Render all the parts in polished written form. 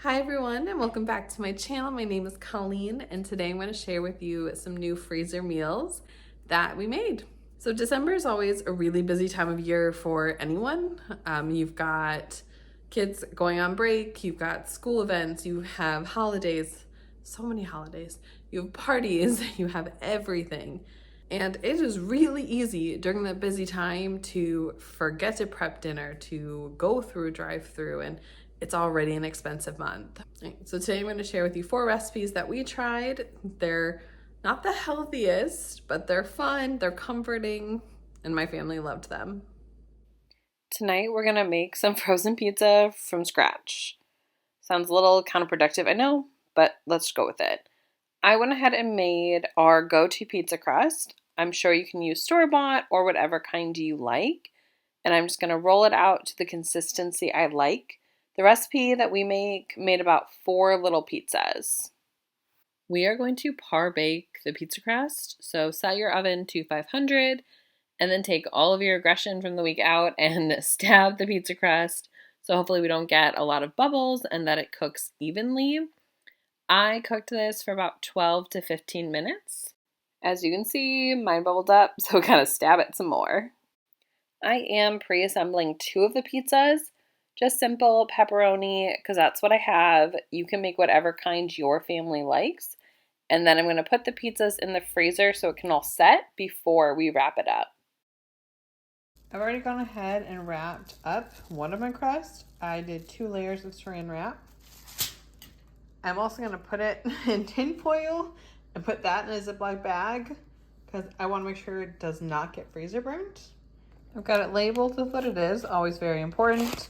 Hi everyone and welcome back to my channel. My name is Colleen and today I'm going to share with you some new freezer meals that we made. So December is always a really busy time of year for anyone. You've got kids going on break, you've got school events, you have holidays, so many holidays, you have parties, you have everything. And it is really easy during that busy time to forget to prep dinner, to go through a drive-through, and it's already an expensive month. So today I'm going to share with you 4 recipes that we tried. They're not the healthiest, but they're fun, they're comforting, and my family loved them. Tonight we're gonna make some frozen pizza from scratch. Sounds a little counterproductive, I know, but let's go with it. I went ahead and made our go-to pizza crust. I'm sure you can use store-bought or whatever kind you like. And I'm just gonna roll it out to the consistency I like. The recipe that we made about 4 little pizzas. We are going to par bake the pizza crust. So set your oven to 500 and then take all of your aggression from the week out and stab the pizza crust. So hopefully we don't get a lot of bubbles and that it cooks evenly. I cooked this for about 12 to 15 minutes. As you can see, mine bubbled up, so gotta stab it some more. I am pre-assembling 2 of the pizzas. Just simple pepperoni, because that's what I have. You can make whatever kind your family likes. And then I'm going to put the pizzas in the freezer so it can all set before we wrap it up. I've already gone ahead and wrapped up one of my crusts. I did 2 layers of saran wrap. I'm also going to put it in tin foil and put that in a Ziploc bag because I want to make sure it does not get freezer burnt. I've got it labeled with what it is, always very important.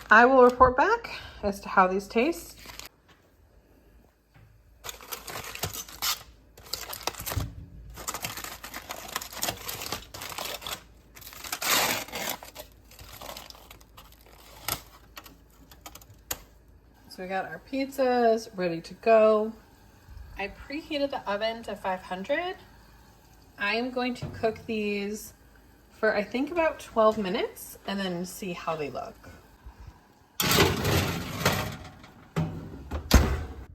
I will report back as to how these taste. So we got our pizzas ready to go. I preheated the oven to 500. I am going to cook these for I think about 12 minutes and then see how they look.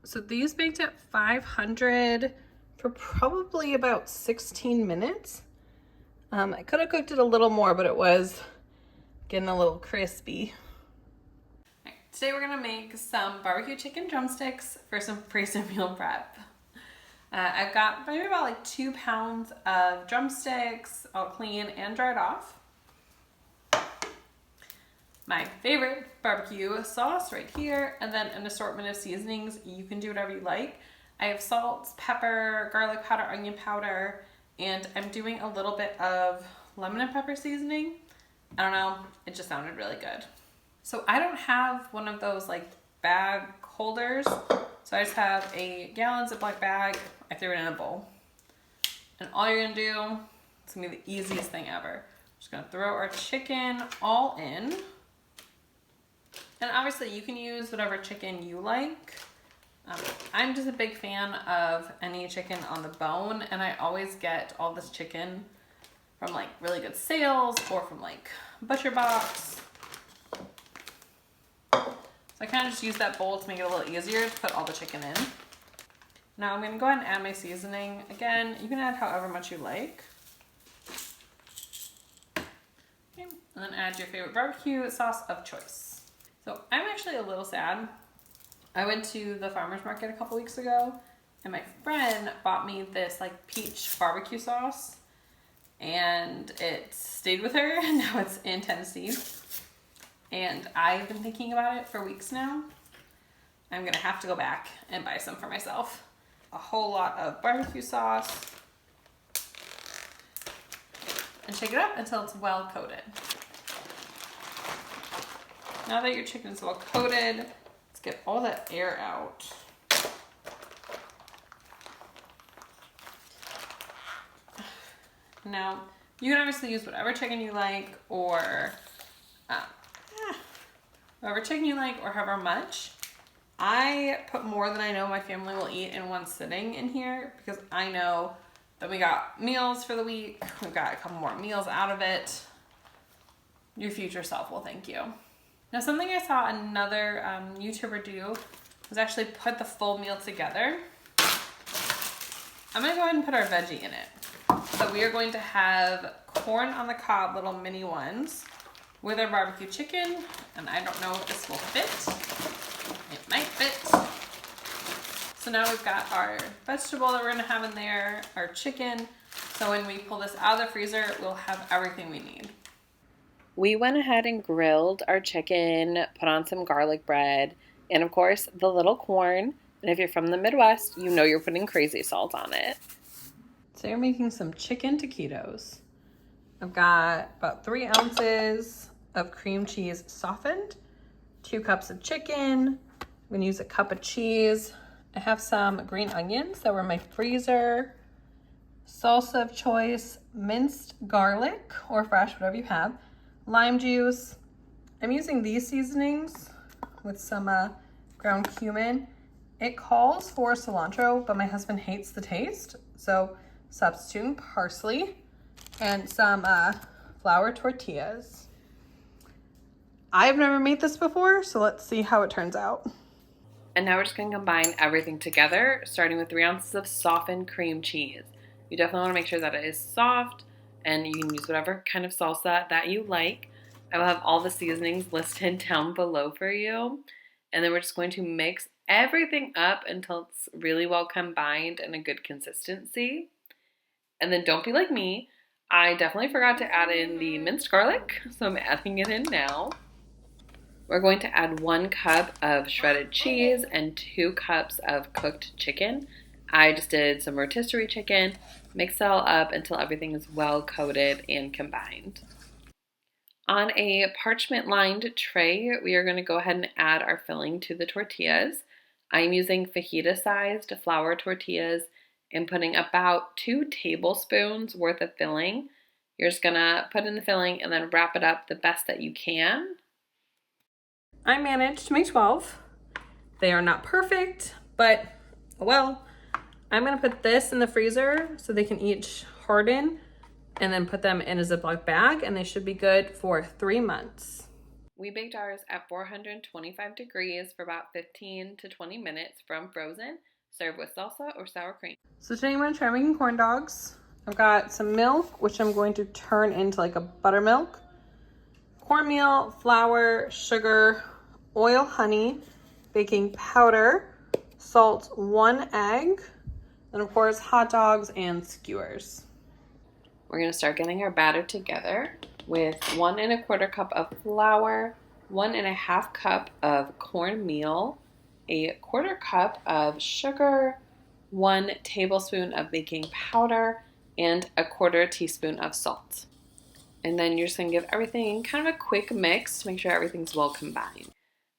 So these baked at 500 for probably about 16 minutes. I could have cooked it a little more, but it was getting a little crispy. Today we're gonna make some barbecue chicken drumsticks for some freezer meal prep. I've got maybe about like 2 pounds of drumsticks, all clean and dried off. My favorite barbecue sauce right here, and then an assortment of seasonings. You can do whatever you like. I have salt, pepper, garlic powder, onion powder, and I'm doing a little bit of lemon and pepper seasoning. I don't know, it just sounded really good. So I don't have one of those like bag holders, so I just have a gallon Ziploc bag. I threw it in a bowl. And all you're gonna do, it's gonna be the easiest thing ever. Just gonna throw our chicken all in. And obviously you can use whatever chicken you like. I'm just a big fan of any chicken on the bone, and I always get all this chicken from like really good sales or from like Butcher Box. So I kind of just use that bowl to make it a little easier to put all the chicken in. Now I'm going to go ahead and add my seasoning. Again, you can add however much you like. Okay. And then add your favorite barbecue sauce of choice. So I'm actually a little sad. I went to the farmer's market a couple weeks ago and my friend bought me this like peach barbecue sauce, and it stayed with her and now it's in Tennessee. And I've been thinking about it for weeks now. I'm gonna have to go back and buy some for myself. A whole lot of barbecue sauce. And shake it up until it's well coated. Now that your chicken is well coated, let's get all that air out. Now, you can obviously use whatever chicken you like or however much. I put more than I know my family will eat in one sitting in here because I know that we got meals for the week. We've got a couple more meals out of it. Your future self will thank you. Now, something I saw another YouTuber do was actually put the full meal together. I'm gonna go ahead and put our veggie in it. So we are going to have corn on the cob, little mini ones, with our barbecue chicken, and I don't know if this will fit. It might fit. So now we've got our vegetable that we're gonna have in there, our chicken. So when we pull this out of the freezer, we'll have everything we need. We went ahead and grilled our chicken, put on some garlic bread, and of course the little corn. And if you're from the Midwest, you know you're putting crazy salt on it. So you're making some chicken taquitos. I've got about 3 ounces of cream cheese softened, 2 cups of chicken. I'm gonna use a cup of cheese. I have some green onions that were in my freezer, salsa of choice, minced garlic or fresh, whatever you have, lime juice. I'm using these seasonings with some ground cumin. It calls for cilantro, but my husband hates the taste, so substituting parsley and some flour tortillas. I've never made this before, so let's see how it turns out. And now we're just going to combine everything together, starting with 3 ounces of softened cream cheese. You definitely want to make sure that it is soft, and you can use whatever kind of salsa that you like. I will have all the seasonings listed down below for you. And then we're just going to mix everything up until it's really well combined and a good consistency. And then don't be like me. I definitely forgot to add in the minced garlic, so I'm adding it in now. We're going to add 1 cup of shredded cheese and 2 cups of cooked chicken. I just did some rotisserie chicken. Mix it all up until everything is well coated and combined. On a parchment-lined tray, we are going to go ahead and add our filling to the tortillas. I'm using fajita-sized flour tortillas and putting about 2 tablespoons worth of filling. You're just going to put in the filling and then wrap it up the best that you can. I managed to make 12. They are not perfect, but well, I'm gonna put this in the freezer so they can each harden and then put them in a Ziploc bag, and they should be good for 3 months. We baked ours at 425 degrees for about 15 to 20 minutes from frozen. Serve with salsa or sour cream. So today I'm gonna try making corn dogs. I've got some milk, which I'm going to turn into like a buttermilk, cornmeal, flour, sugar, oil, honey, baking powder, salt, 1 egg, and of course hot dogs and skewers. We're going to start getting our batter together with 1 1/4 cup of flour, 1 1/2 cup of cornmeal, a 1/4 cup of sugar, 1 tablespoon of baking powder, and a 1/4 teaspoon of salt. And then you're just going to give everything kind of a quick mix to make sure everything's well combined.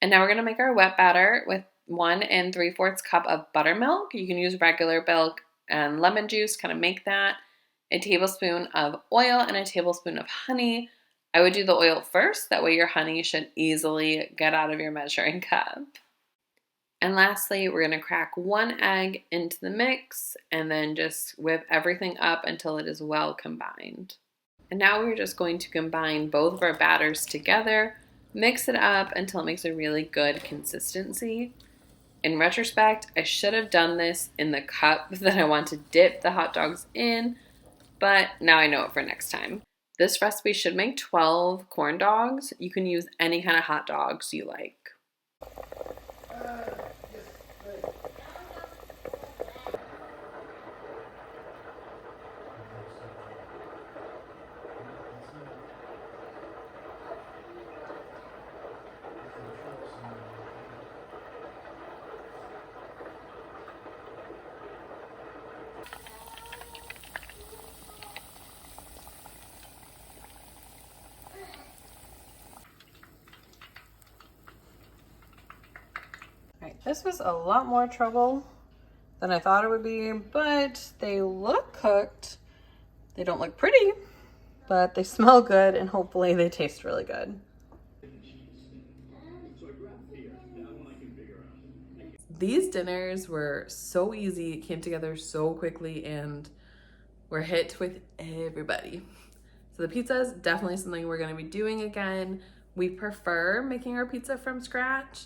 And now we're going to make our wet batter with 1 3/4 cup of buttermilk. You can use regular milk and lemon juice, kind of make that. A tablespoon of oil and a tablespoon of honey. I would do the oil first, that way your honey should easily get out of your measuring cup. And lastly, we're going to crack 1 egg into the mix and then just whip everything up until it is well combined. And now we're just going to combine both of our batters together, mix it up until it makes a really good consistency. In retrospect, I should have done this in the cup that I want to dip the hot dogs in, but now I know it for next time. This recipe should make 12 corn dogs. You can use any kind of hot dogs you like. Alright, this was a lot more trouble than I thought it would be, but they look cooked. They don't look pretty, but they smell good and hopefully they taste really good. These dinners were so easy, it came together so quickly, and we're hit with everybody. So the pizza is definitely something we're going to be doing again. We prefer making our pizza from scratch.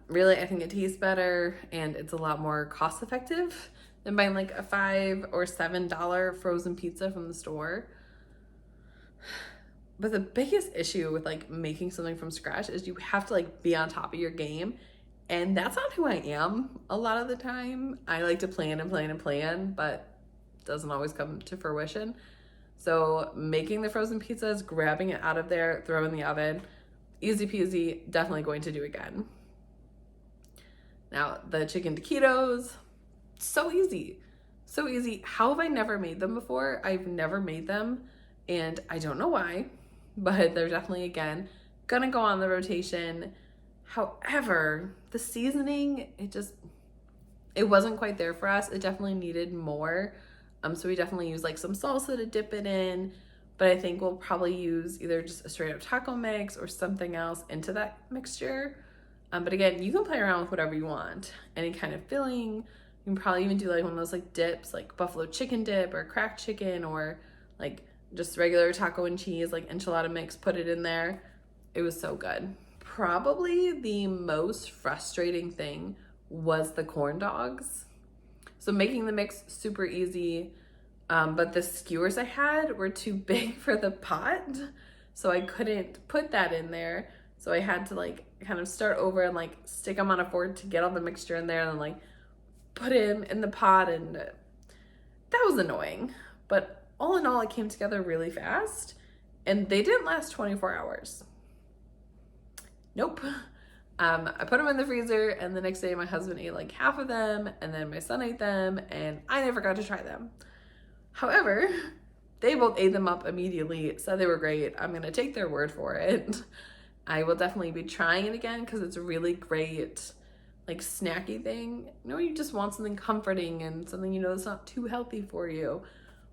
Really, I think it tastes better and it's a lot more cost effective than buying like a $5 or $7 frozen pizza from the store. But the biggest issue with like making something from scratch is you have to like be on top of your game. And that's not who I am a lot of the time. I like to plan and plan and plan, but it doesn't always come to fruition. So making the frozen pizzas, grabbing it out of there, throw in the oven, easy peasy, definitely going to do again. Now the chicken taquitos, so easy. So easy. How have I never made them before? I've never made them and I don't know why, but they're definitely, again, gonna go on the rotation. However, the seasoning, it wasn't quite there for us. It definitely needed more. So we definitely use like some salsa to dip it in, but I think we'll probably use either just a straight up taco mix or something else into that mixture. But again, you can play around with whatever you want. Any kind of filling. You can probably even do like one of those like dips, like buffalo chicken dip or cracked chicken, or like just regular taco and cheese, like enchilada mix, put it in there. It was so good. Probably the most frustrating thing was the corn dogs. So making the mix, super easy, but the skewers I had were too big for the pot, so I couldn't put that in there. So I had to like kind of start over and like stick them on a fork to get all the mixture in there and then like put it in the pot, and that was annoying. But all in all, it came together really fast, and they didn't last 24 hours. Nope. I put them in the freezer, and the next day my husband ate like half of them, and then my son ate them, and I never got to try them. However, they both ate them up immediately, said they were great. I'm gonna take their word for it. I will definitely be trying it again because it's a really great like snacky thing. You know, you just want something comforting and something you know that's not too healthy for you.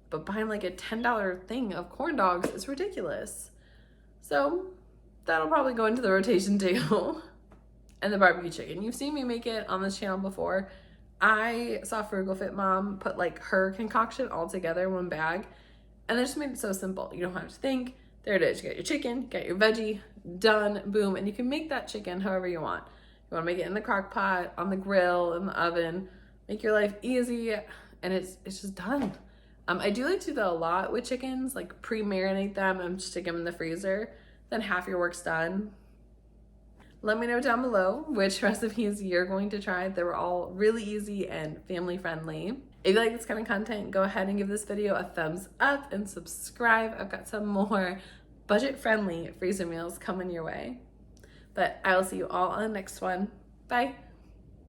But buying like a $10 thing of corn dogs is ridiculous. So that'll probably go into the rotation too. And the barbecue chicken. You've seen me make it on this channel before. I saw Frugal Fit Mom put like her concoction all together in one bag, and they just made it so simple. You don't have to think. There it is. You got your chicken, got your veggie, done, boom. And you can make that chicken however you want. You want to make it in the crock pot, on the grill, in the oven. Make your life easy, and it's just done. I do like to do that a lot with chickens, like pre-marinate them and stick them in the freezer. Then half your work's done. Let me know down below which recipes you're going to try. They were all really easy and family friendly. If you like this kind of content, go ahead and give this video a thumbs up and subscribe. I've got some more budget-friendly freezer meals coming your way. But I will see you all on the next one. Bye.